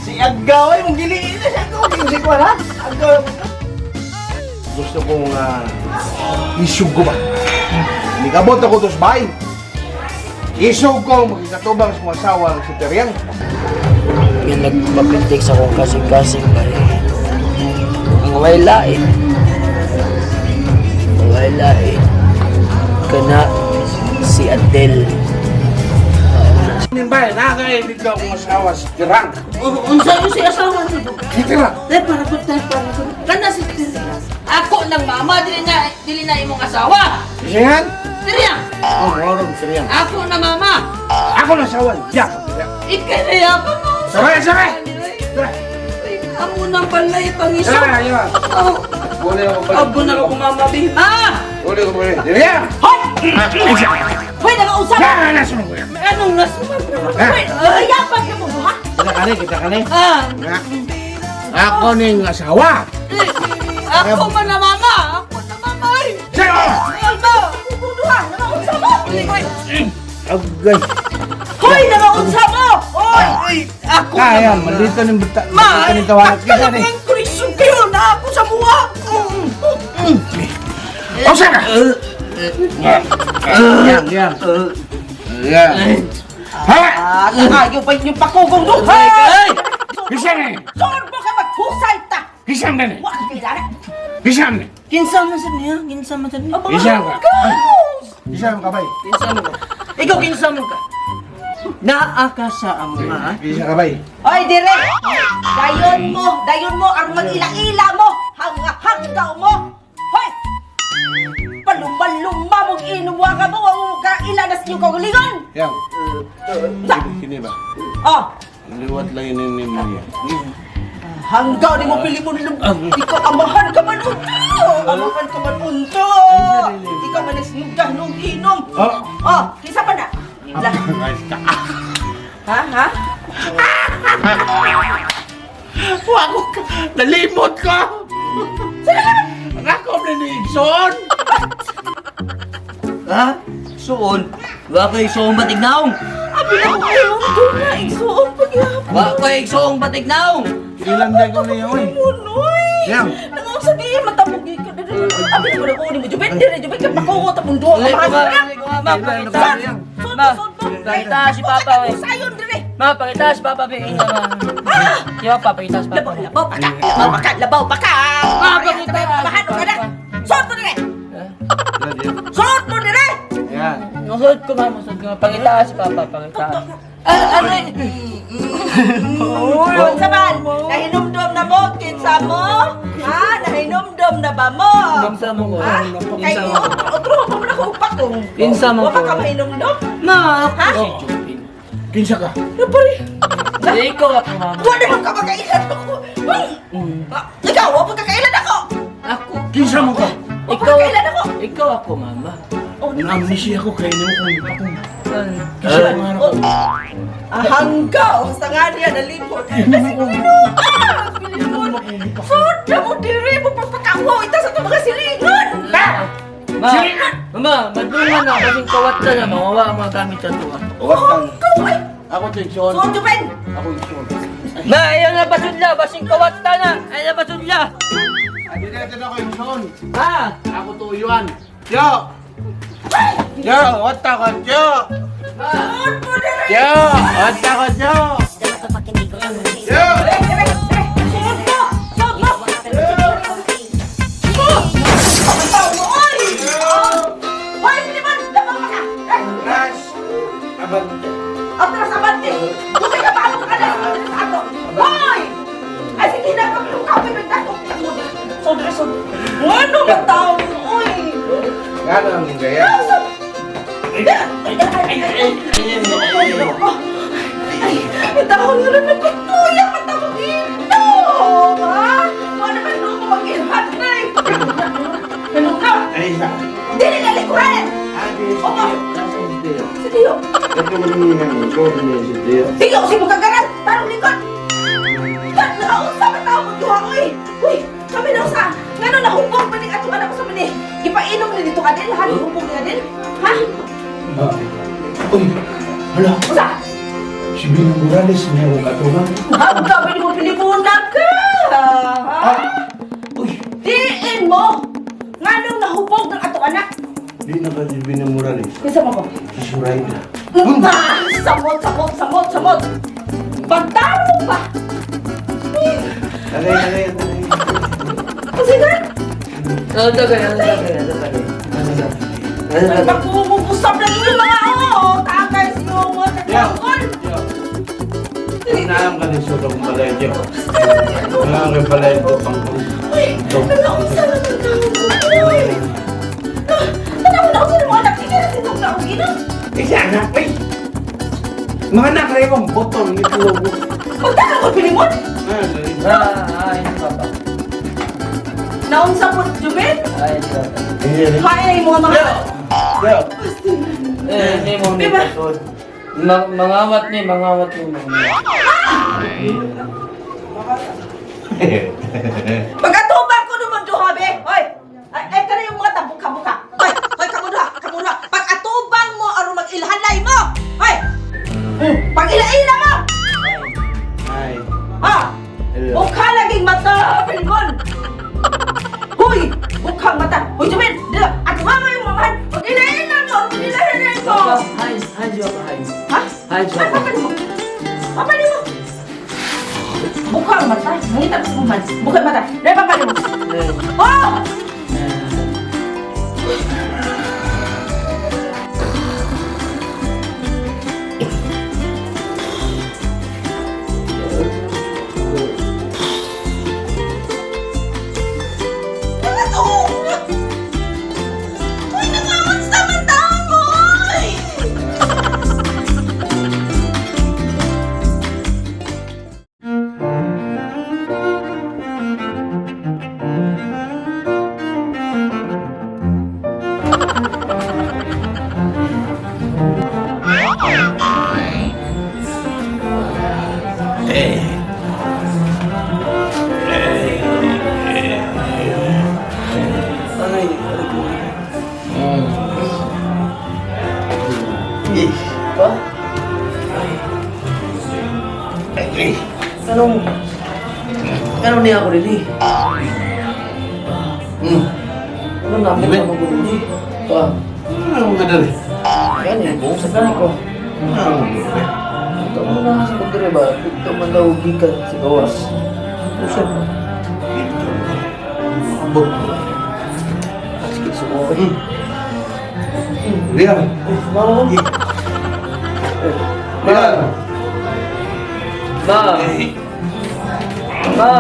Si Agaw ay mong giliin na siya ko. Hindi ko alam. Agaw. Gusto kong isug ko ba? Hindi kabot ako tos bahay. Isug ko magkatubang sa mga asawa ng si Teriang. Yung nagpapintik sa kong kasing-kasing ba ang wailain. Ang wailain. Kana si Adel. Nimbay, nakakaibig ka akong asawa si Teriang. Unsa yung si asawa nito? Si Teriang. Para ko. Kana si Teriang. Ako ng mama, dili na imong asawa. Siyan? Teriang. Oh, morong Teriang. Ako na mama. Ako na asawa. Diyak. Ikay ako mo. Saray! Amo nang balay pangisa. Saray, ayun. Boleh ako pa. Abo na ako mama bima. Boleh ako pa. Teriang! Hoy, nakausap. Saan na sunod ko yan? Anong nasuman? Hoy, yapan ka mo ha? Kita ka ni. Ah, Ako ning asawa. ako man na mama. Ako na mama. Sa'yo! Alba, kukuduha. Nakausap mo. Agay. Hoy, nakausap mo. Hoy, ako Kaya, na mama. maldito ning bata. Ma, Maldito ning tawanan kita ni. ang krisyon kayo na ako sa buha. O, saan ka? Yan. Yan. Ha? Ayaw pa yung pakugong doon. Hey! Kisam na. Saan mo ka maghusay ta? Kisam na. Wag kailangan. Kisam na. Kinsa man sa niya? Kinsa man sa niya? Kisam ka. Kisam ka ba? Kinsa mo ka? Ikaw kinsa mo ka? Naa ka sa ama. Kisam ka ba? Hoy, dire! Dayon mo, ang mag-ila-ila mo! Hanggaw mo! Hoy! Palumba-lumba mong inuwa ka mo! Huwag ka ilanas yung kagulingon! Yan. Kini ba? Oh! Liwat lang yun ni Maria. Hanggaw di mo pili mo nung... Ikaw amahan ka man unto! Amahan ka man unto! Ikaw man nagsingga nung inom! Oh! Oh! Kisa pa na? Ha? Wako ka! Nalimot ka! Ako na ni Igson! Ha? Suon? Wa kay suong batignaong. Abi na ko kayo doon na! Igsoon pa niya! Wa kay suong batignaong. Kinilanday ko na yun. Munoy! Yan. Nangaw di matamugi ka na rin. Abi na ko na kunin mo. Jubit ka pakungot ang mundo. Ulit ko Amahan nga, ka na! ulit ko nga, ma, pakita. Sod Ma, mo! pakita si Papa, eh. Sayon dire! Ma, pakita si Papa, Bing. Di ba, pakita si Papa. Labaw pa ka! Ma, pakita. Mahano ka na! Sod mo dire! Sod mo dire! Yan. Masod ko, ma, masod ko. Pakita si Papa, pakita. Ano Uy, unsa man? Nahinumdum na mo, kinsa mo? Ha? Nahinumdum na ba mo? Pinsa mo ko. Ha? Kay Pinsa mo ko. otro mo na ko upak ko. Pinsa mo Wa pa ko. ka mahinumdum? Ma, Ha? ako si Jupin. Kinsa ka? Ano pa rin? Hindi ko ako, mama. Wala mo ka magkailan ako. Ikaw, wa pa kakailan ako. Ako. Kinsa mo ka? Wa pa kakailan ako. Ikaw ako, mama. Amnesia ko kainin mo kung di pa ko. Kinsa Ah, mo nga ako? Hanggaw, sa nga niya nalimot. Kasi Pilimon. Soda mo diri mo papakawaw ita sa ito mga silingon. Ha? Ma, mama, madungan na. Kasing kawat ka na, mawawa ang mga gamit sa tuwa. Hanggaw ay. Ako si Igson. Soda pen. Ako Igson. Ma, ayaw na basudla. Basing kawat ka na. Ayaw na basudla. Adi natin ako Igson. Ha? Ako tuyuan. Yo! Yo! What ka, Yo! Yo! What ka, Yo! Yo! Crash! Abante. Ano ba tao mo? Uy! Gano'n ang gaya? Itahon na rin nagkutuya ka tamo dito! Ha? Ano ba nung mag-ilhat na eh? Ano na? Alisa. Dili na likuran! Adi, Opo. nasa si Teo. Si Tio! Ito mo naman yung ikaw niya si Teo. Tio, si Bukagaran! Tarong likod! Kat, nakausap ang tao mo duha, uy! Uy! Kami daw sa... Ngano na hubog pa ni ato anak ko sa mani? Ipainom na dito ka din? Lahat hubog na din? Ha? Uy! Hala! Usa! Morales niya ang katulang. Hangga, pwede mo pilipunan ka! Ha? Uy, Diin mo! Nga nung nahubog ng ato anak. di na ba si Binang Morales? Kisa mo ko. Si Suraida. Samot! Pagtaro ba? Tagay. Kasi nga, Tagay. magpupusap na yung mga tagay siyo mga tatangkol. Inaam ka ni Soto kung pala ito. Inaam ka pala ito pang Uy, nalaunsa na ng tao mo. Uy! Tanaw na ako sa mga anak. Hindi na sinong tao gina. Isa anak, ay! Mga anak na ibang botol ni Kulobo. Magtaka ko pilimon. Hindi papa. Naunsa po, Jubin? Hindi papa. Kaya yung mga Hindi mo ni Diba? patod. Mangawat ni. Pagkatubang ko naman, Duhabe. Hoy! Ay, ka na yung mga tabuka-buka. Hoy, kamuha. Pagkatubang mo, aron mag-ilhanay mo. Hoy! Pag-ila-ila mo! Ay. Ha? Bukha laging mata, Pilgon! Hoy! Bukhang mata! Hoy, Jubin! At mama yung mamahan! Pag-ila-ila mo! Pag-ila-ila mo! Hi, Papa. Ha? Hi, Papa. Papanin mo! Bukhang mata! Nangita ko sa buman! Bukhang mata! Dahil papanin mo! Oh! Anong niya ako rin eh? Ano na ako Diba? ko rin eh? Pa, Ano ka dali? yan eh, buong sa kanan ko. Ito mo na sa pagdire ba? Ito man daw gikan sa gawas. Pusod mo. Abot. Sige, sumukay. Riyan. Mama ko. Riyan. Ma! Ma!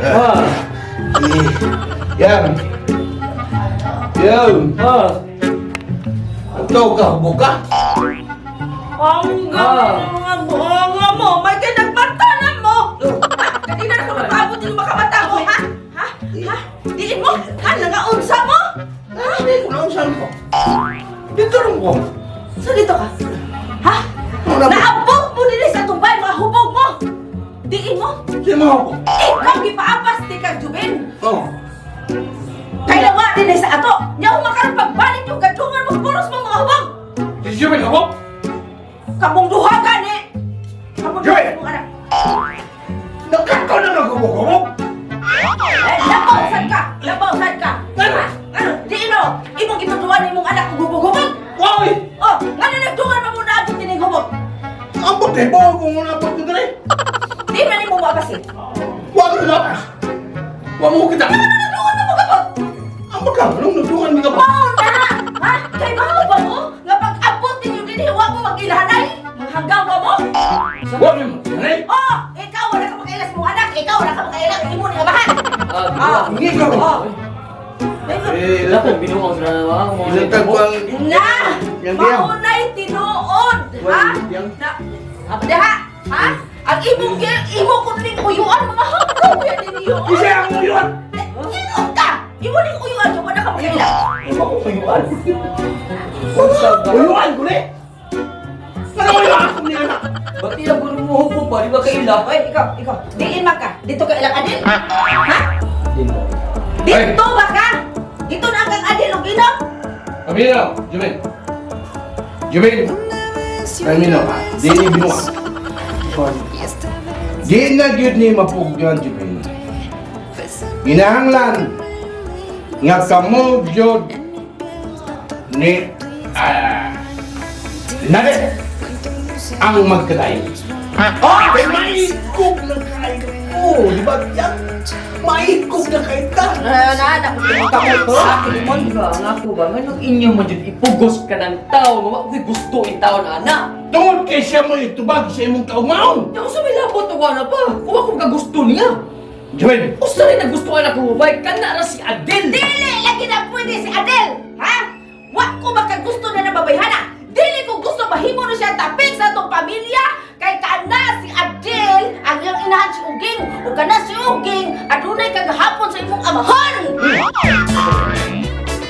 Ma! Yan. Yan. Ma! Ito ka, buka. Ang bunga mo! May kinagmatanan mo! Ha? Kanina na ka matabot yung makamata mo, ha? Ha? Diin mo? Ha? Nangaunsa mo? Ha? Hindi ko lang saan ko. Dito rin ko. So dito ka? Ha? Wala po. Naabot mo din sa tubay, mga hubog mo! Diin mo? Di mo ako. Ikaw gipaapas di kang Jubin! Oh. Kaya nga din sa ato! Niyaw makaroon pagbalik yung gadungan mo puros mo mga hubog! Si Jimmy ako? Kamong duha gani! Kamong duha Joy! mong anak! Nakakaw na nagumugumog. Labausan ka! Labausan ka! Ano? Ano? Diin mo! Imong itutuan imong anak kung hubog-hubog! Why? Oh! Nga na nagtungan mo muna abot din yung hubog! Ang puti ba kung muna pa ko dali? Di man mo mabasin! Huwag mo na. Huwag mo kita. Nagtungan mo magabot! Ang magkamalong nagtungan mo ka ba? Mao na! Ha? Kay mahal ba mo? Nga pag-abot ninyo din, huwag mo mag-ilhanay! Maghanggawa mo? Huwag mo magsanay. Oh! Ikaw wala ka makailas mong anak! Ikaw wala ka makailas! Imo ni amahan! Ah! Hindi ka ba? Oh! Wala ko, binuang sa nawa. Ilang tagpang... Na! Yang diyan. Maunay tinuod! Ha? Yang. Na! Ha? Ha? Ang imo ko ning uyuan mga hanggaw yan ninyo! Isa ang uyuan. Tinuod ka! Imo ning uyuan kung wala ka makailas! Ako uyuan. Uyuan ko ni. Ano uyuan ako ni anak? Ba't nila gano'n mo hupo pa? Di ba kaila? Oy, ikaw! Diin man ka! Dito ka ilang adin? Ha? Hindi ba? Dito ba ka? Pamino, Jubil. Jubil. Pamino ka. Di ni binuha. Di na gyud ni mapugyan, Jubil. Ginahanglan nga kamo gyud ni Nade ang magkalayo. Kay maikog na kayo ko, di ba? Maikog na kayo ta. Anak ko Tamo to? Man ba, nga ko ba? Nga inyo mo dyan ipugos ka ng tao. Nga ko'y gusto in tao na anak. Tungod kay siya mo itubag sa imong kaumaon. Nga ko sa may labot na wala pa. Kung ako ka gusto niya. Joel, Usa rin na gusto ka na kumabay ka na si Adel. Dili lagi na pwede si Adel! Ha? Wa ko makagusto na nababayhana! Dili ko gusto mahimo na siya tapik sa itong pamilya! Kay kana si Adel ang iyang inahan si Uging o kana si Uging adunay kagahapon sa imong amahan!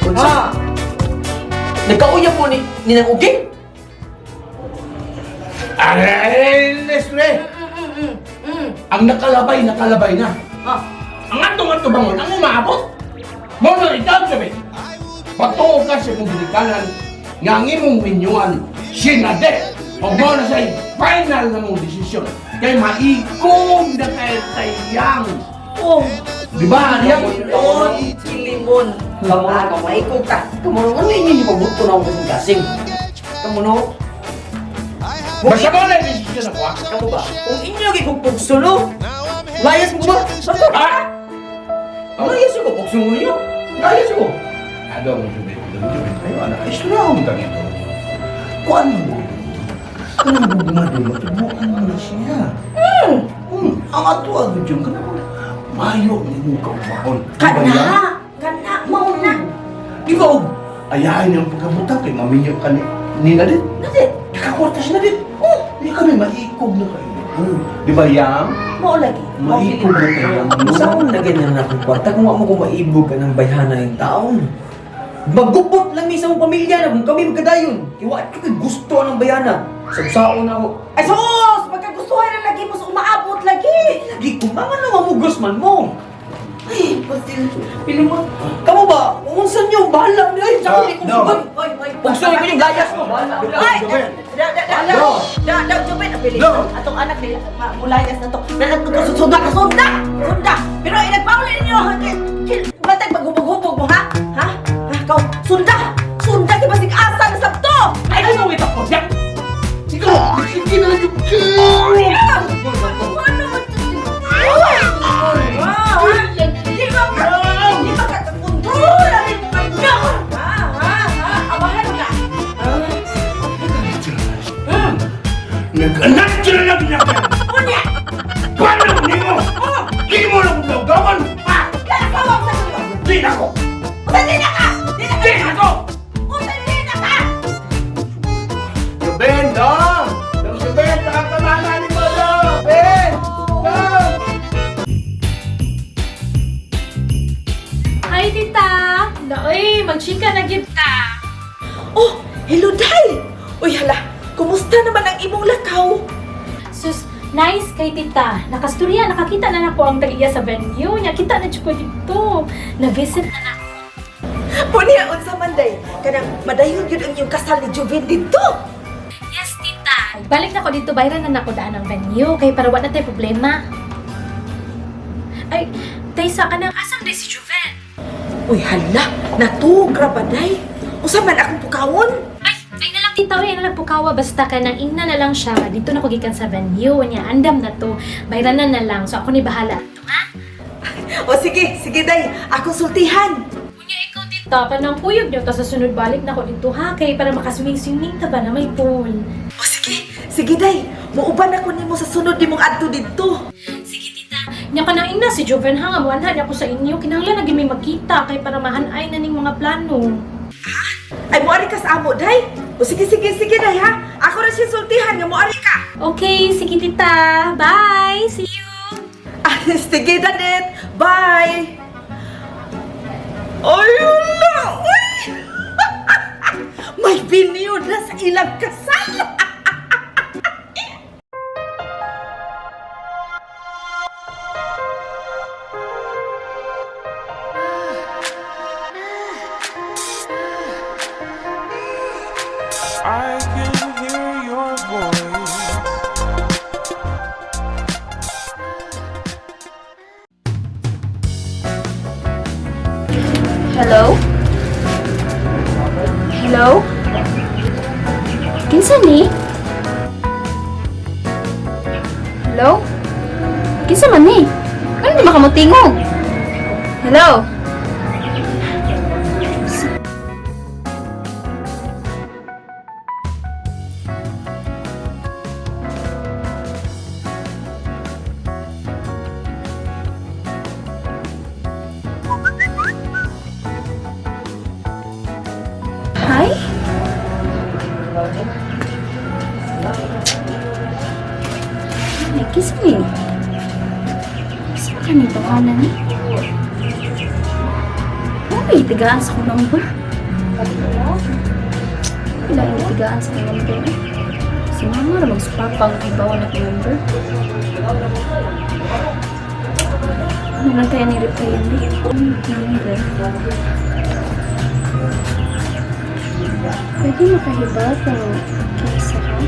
Kunsa? Nagkauya po ni Nang Uging? aray, Nestle. Ang nakalabay na. Ah, Ang atong bangon, ang umabot. Mo na ikaw, Joel. Patuo ka sa imong ginikanan nga ang imong minyuan sinade. O mo na sa'y final na mong desisyon. Kay maikog na kayo tayang. oh! Di ba? Limon. Kilimon! Kamu na, kamu. Maikog ka! Kamu na, ano inyo yung mabuto na akong kasing-kasing? Kamu no? Basta mo na yung desisyon ako, ha? Kamu ba? Kung inyo lagi kong pugsulo, layas mo ba? Bato? Ha? Layas ko, pugsulo niyo. Layas ko. Ano mo, Joel? Kayo, anak. Istorya akong ito. Kung ano mo? Ano mo bumado mo? Tubukan mo na siya. Ang ato agad yung ka naman. Mayo ni mo kaumahon. Kana! Kana! Mau na! Ikaw, ayahin yung pagkabuta kay maminyo ka ni Nadit. Nasi! Nakakwarta si Nadit. Hindi kami maikog na kayo. Di ba, Yang? Mau lagi! Mau Maikog na kayo. Saan mo na ganyan na akong kwarta kung ako kung maibog ka ng bayhana yung taon? Magupot lang ni sa mong pamilya na kung kami magkadayon. Iwaan ko kay gusto ng bayana. Sabsaon ako. Ay sus! Magkagustuhan na lagi mo sa umaabot lagi! Lagi kumangan na mamugos man mo. Ay, Basil, pili mo. Kamu ba? Kung saan niyo, bahala niyo. Ay, saan niyo kung no. sugat? Oy, oy, Kung saan ko yung layas mo, bahala. Ay! Joel. Da, Jobin, apili. No. Atong anak nila, mulayas na to. Sunda ka, sunda! Sunda! Pero inagpauli ninyo, matag maghubog-hubog mo, ha? Ha? Kau, sunda! Sunda, di ba asa na sabto? Ay, ano ito ko? Diyak! Ikaw, sige na yung Ano mo ito? Di ba kakakontrol? Ano yung kanya? Ha? Amahan ka? Nag-anak sila na ginagawa. Unya! Paano ni mo? Hindi mo lang gawin. Ha? Kasawang sa iyo! Di na ko. Hindi na ka! Hindi na ka! Di na ko. Hindi na ka! Ben, dong! Dong si Ben, nakakamana ni mo, dong! Ben! Dong! Hi, tita! Uy, magchika na gid ta. Oh, hello, Day! Uy, hala, kumusta naman ang imong lakaw? Sus, nice kay tita. Nakasturya, nakakita na nako ang tagiya sa venue. Nya kita na ko dito. Na-visit na na. Punya, unsa man, Day? Kanang madayon yun ang iyong kasal ni Joven dito. Yes, tita. Balik na ko dito, bayran na nako daan ang venue. Kay para wala tayo problema. Ay, Taysa ka nang asam day si Juven. Uy, hala, natugra pa, Day. Unsa man akong pukawon? Ay na lang tita, ay na lang pukawa. Basta ka nang ingna na lang siya. Dito na ko gikan sa venue. Nya, andam na to. Bayran na lang. So ako ni bahala. Ito, ha? O sige, Day, akong sultihan. Kunya ikaw tita, panang kuyog niyo. Tapos sa sunod balik na ko dito, ha? Kay para makaswimming-swimming ta ba na may pool. O sige, Day. Muuban ako nimo sa sunod nimong adto dito. Sige, tita. Nya ka nang ina si Joven ha, nga muanhan ako sa inyo. Kinahanglan na gimi magkita kay para mahanay na ning mga plano. Ay, muari ka sa amo, Day. O sige, Day, ha? Ako na siya sultihan, nga muari ka. Okay, sige tita. Bye! See you! Ah, sige, Dadet. Bye. Ayun na! Uy! May video na sa ilang kasal! Hello? Hello? Kinsa ni? Hello? Kinsa man ni? Ano di makamutingog? Hello? Hi? Ay, kiss me. Saan ka nito, Hana ni? Uy, tigaan sa kong number. Wala yung tigaan sa kong number. Si Mama na magsupapang ibawa na kong number. Ano lang kaya ni-reply yan, di? Number. Pwede makahiba kung kisa ka?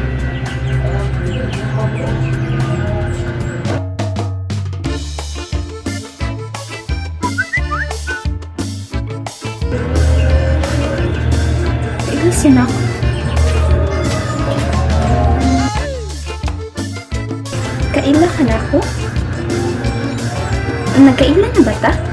Ilasin ako. Kaila ka na ako? Nagkaila na ba ta?